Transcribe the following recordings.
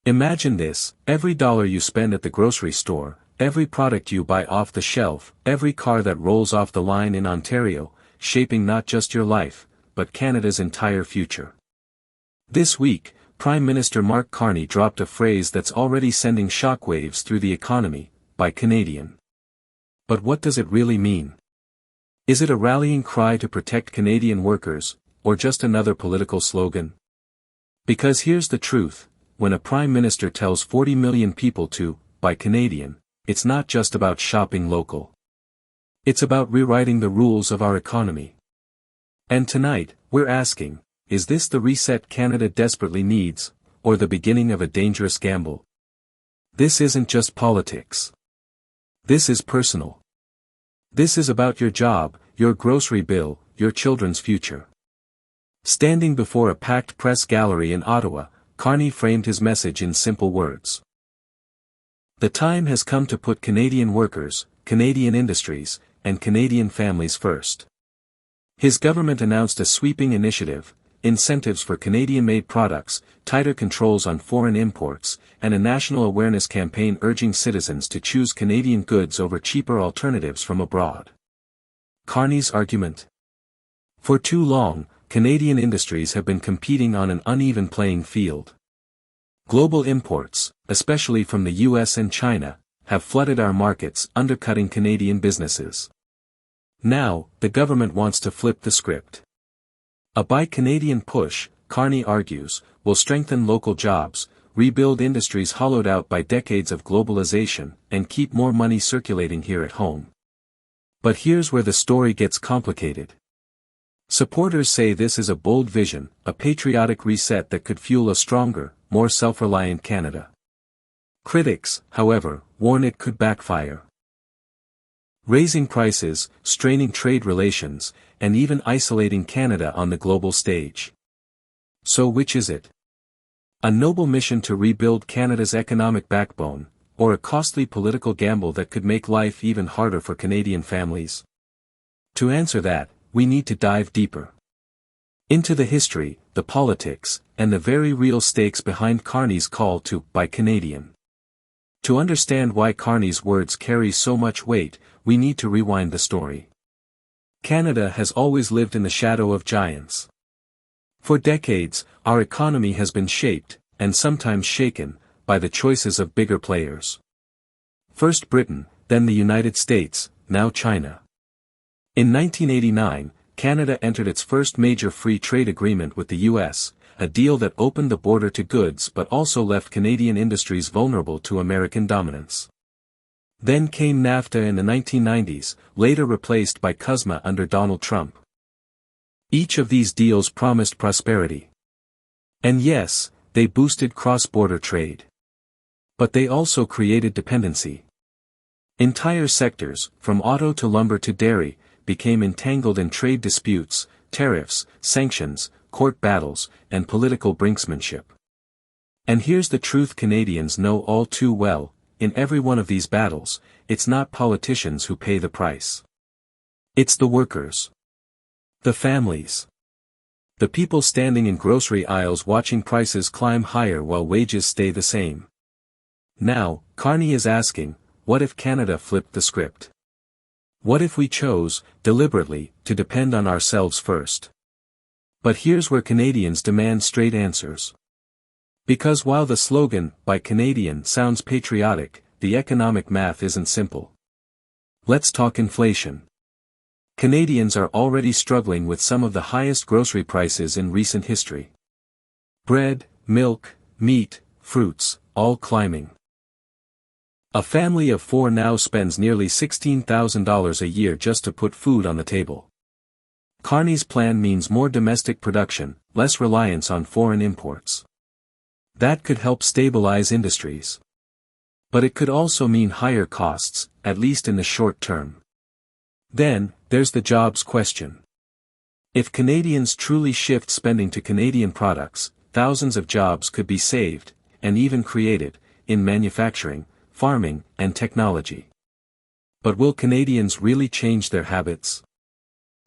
Imagine this: every dollar you spend at the grocery store, every product you buy off the shelf, every car that rolls off the line in Ontario, shaping not just your life, but Canada's entire future. This week, Prime Minister Mark Carney dropped a phrase that's already sending shockwaves through the economy: "Buy Canadian." But what does it really mean? Is it a rallying cry to protect Canadian workers, or just another political slogan? Because here's the truth: when a Prime Minister tells 40 million people to buy Canadian, it's not just about shopping local. It's about rewriting the rules of our economy. And tonight, we're asking, is this the reset Canada desperately needs, or the beginning of a dangerous gamble? This isn't just politics. This is personal. This is about your job, your grocery bill, your children's future. Standing before a packed press gallery in Ottawa, Carney framed his message in simple words. The time has come to put Canadian workers, Canadian industries, and Canadian families first. His government announced a sweeping initiative: incentives for Canadian-made products, tighter controls on foreign imports, and a national awareness campaign urging citizens to choose Canadian goods over cheaper alternatives from abroad. Carney's argument? For too long, Canadian industries have been competing on an uneven playing field. Global imports, especially from the US and China, have flooded our markets, undercutting Canadian businesses. Now, the government wants to flip the script. A Buy Canadian push, Carney argues, will strengthen local jobs, rebuild industries hollowed out by decades of globalization, and keep more money circulating here at home. But here's where the story gets complicated. Supporters say this is a bold vision, a patriotic reset that could fuel a stronger, more self-reliant Canada. Critics, however, warn it could backfire. Raising prices, straining trade relations, and even isolating Canada on the global stage. So which is it? A noble mission to rebuild Canada's economic backbone, or a costly political gamble that could make life even harder for Canadian families? To answer that, we need to dive deeper into the history, the politics, and the very real stakes behind Carney's call to buy Canadian. To understand why Carney's words carry so much weight, we need to rewind the story. Canada has always lived in the shadow of giants. For decades, our economy has been shaped, and sometimes shaken, by the choices of bigger players. First Britain, then the United States, now China. In 1989, Canada entered its first major free trade agreement with the US, a deal that opened the border to goods but also left Canadian industries vulnerable to American dominance. Then came NAFTA in the 1990s, later replaced by CUSMA under Donald Trump. Each of these deals promised prosperity. And yes, they boosted cross-border trade. But they also created dependency. Entire sectors, from auto to lumber to dairy, became entangled in trade disputes, tariffs, sanctions, court battles, and political brinksmanship. And here's the truth Canadians know all too well: in every one of these battles, it's not politicians who pay the price. It's the workers. The families. The people standing in grocery aisles watching prices climb higher while wages stay the same. Now, Carney is asking, what if Canada flipped the script? What if we chose, deliberately, to depend on ourselves first? But here's where Canadians demand straight answers. Because while the slogan, "Buy Canadian," sounds patriotic, the economic math isn't simple. Let's talk inflation. Canadians are already struggling with some of the highest grocery prices in recent history. Bread, milk, meat, fruits, all climbing. A family of 4 now spends nearly $16,000 a year just to put food on the table. Carney's plan means more domestic production, less reliance on foreign imports. That could help stabilize industries. But it could also mean higher costs, at least in the short term. Then, there's the jobs question. If Canadians truly shift spending to Canadian products, thousands of jobs could be saved, and even created, in manufacturing, farming, and technology. But will Canadians really change their habits?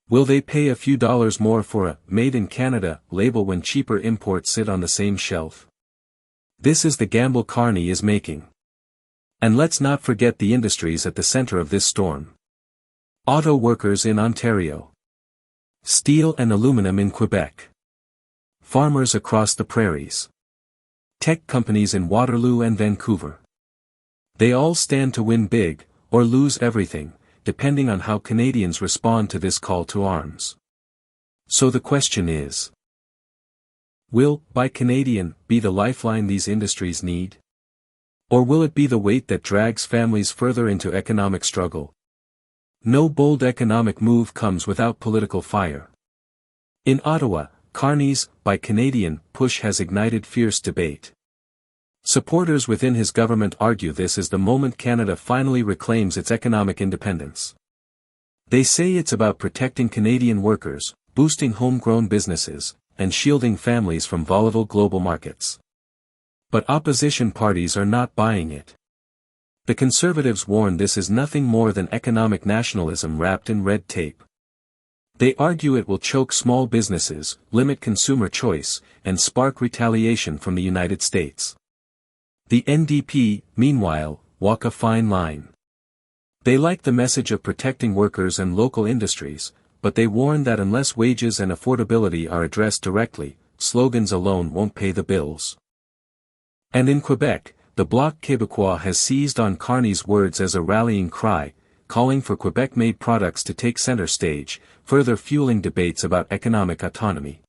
Will they pay a few dollars more for a "Made in Canada" label when cheaper imports sit on the same shelf? This is the gamble Carney is making. And let's not forget the industries at the center of this storm. Auto workers in Ontario. Steel and aluminum in Quebec. Farmers across the prairies. Tech companies in Waterloo and Vancouver. They all stand to win big, or lose everything, depending on how Canadians respond to this call to arms. So the question is, will Buy Canadian be the lifeline these industries need? Or will it be the weight that drags families further into economic struggle? No bold economic move comes without political fire. In Ottawa, Carney's Buy Canadian push has ignited fierce debate. Supporters within his government argue this is the moment Canada finally reclaims its economic independence. They say it's about protecting Canadian workers, boosting homegrown businesses, and shielding families from volatile global markets. But opposition parties are not buying it. The Conservatives warn this is nothing more than economic nationalism wrapped in red tape. They argue it will choke small businesses, limit consumer choice, and spark retaliation from the United States. The NDP, meanwhile, walk a fine line. They like the message of protecting workers and local industries, but they warn that unless wages and affordability are addressed directly, slogans alone won't pay the bills. And in Quebec, the Bloc Québécois has seized on Carney's words as a rallying cry, calling for Quebec-made products to take center stage, further fueling debates about economic autonomy.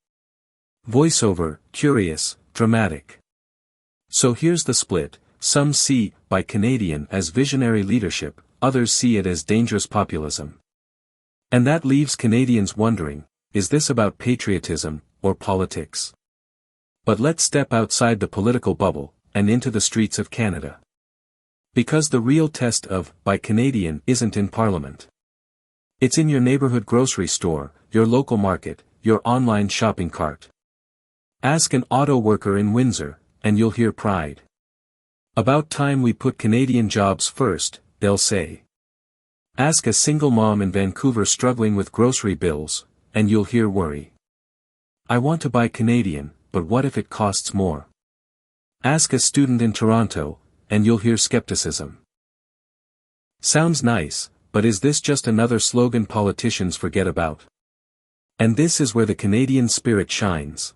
Voiceover, curious, dramatic. So here's the split: some see Buy Canadian as visionary leadership, others see it as dangerous populism. And that leaves Canadians wondering, is this about patriotism, or politics? But let's step outside the political bubble, and into the streets of Canada. Because the real test of Buy Canadian isn't in Parliament. It's in your neighborhood grocery store, your local market, your online shopping cart. Ask an auto worker in Windsor, and you'll hear pride. About time we put Canadian jobs first, they'll say. Ask a single mom in Vancouver struggling with grocery bills, and you'll hear worry. I want to buy Canadian, but what if it costs more? Ask a student in Toronto, and you'll hear skepticism. Sounds nice, but is this just another slogan politicians forget about? And this is where the Canadian spirit shines.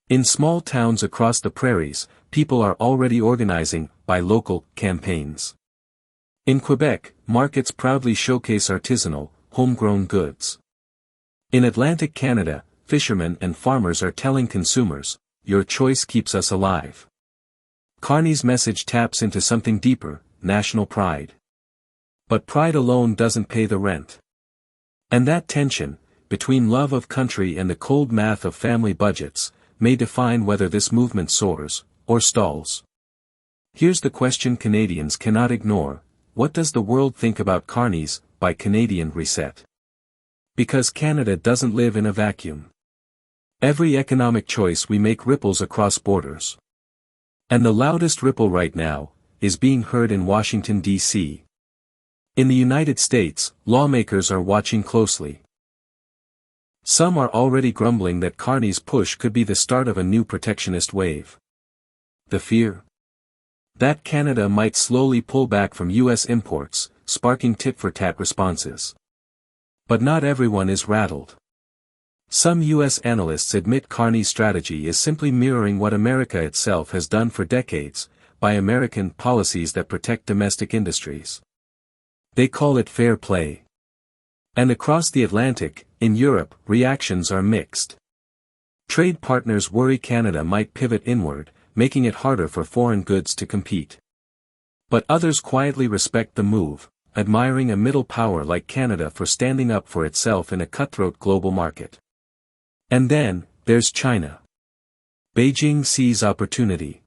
In small towns across the prairies, people are already organizing Buy Local campaigns. In Quebec, markets proudly showcase artisanal, homegrown goods. In Atlantic Canada, fishermen and farmers are telling consumers, your choice keeps us alive. Carney's message taps into something deeper, national pride. But pride alone doesn't pay the rent. And that tension, between love of country and the cold math of family budgets, may define whether this movement soars, or stalls. Here's the question Canadians cannot ignore: what does the world think about Carney's Buy Canadian reset? Because Canada doesn't live in a vacuum. Every economic choice we make ripples across borders. And the loudest ripple right now is being heard in Washington, D.C. In the United States, lawmakers are watching closely. Some are already grumbling that Carney's push could be the start of a new protectionist wave. The fear? That Canada might slowly pull back from U.S. imports, sparking tit-for-tat responses. But not everyone is rattled. Some U.S. analysts admit Carney's strategy is simply mirroring what America itself has done for decades, by American policies that protect domestic industries. They call it fair play. And across the Atlantic, in Europe, reactions are mixed. Trade partners worry Canada might pivot inward, making it harder for foreign goods to compete. But others quietly respect the move, admiring a middle power like Canada for standing up for itself in a cutthroat global market. And then, there's China. Beijing sees opportunity.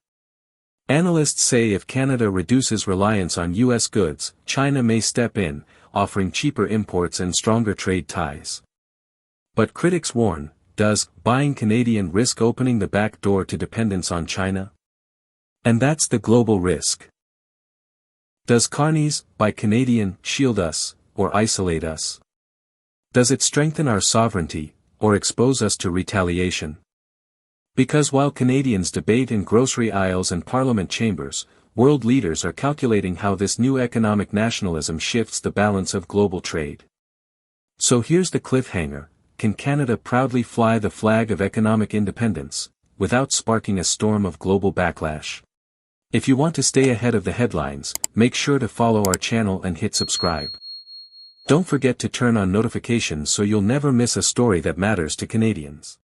Analysts say if Canada reduces reliance on U.S. goods, China may step in, offering cheaper imports and stronger trade ties. But critics warn, does buying Canadian risk opening the back door to dependence on China? And that's the global risk. Does Carney's Buy Canadian shield us, or isolate us? Does it strengthen our sovereignty, or expose us to retaliation? Because while Canadians debate in grocery aisles and parliament chambers, world leaders are calculating how this new economic nationalism shifts the balance of global trade. So here's the cliffhanger: can Canada proudly fly the flag of economic independence, without sparking a storm of global backlash? If you want to stay ahead of the headlines, make sure to follow our channel and hit subscribe. Don't forget to turn on notifications so you'll never miss a story that matters to Canadians.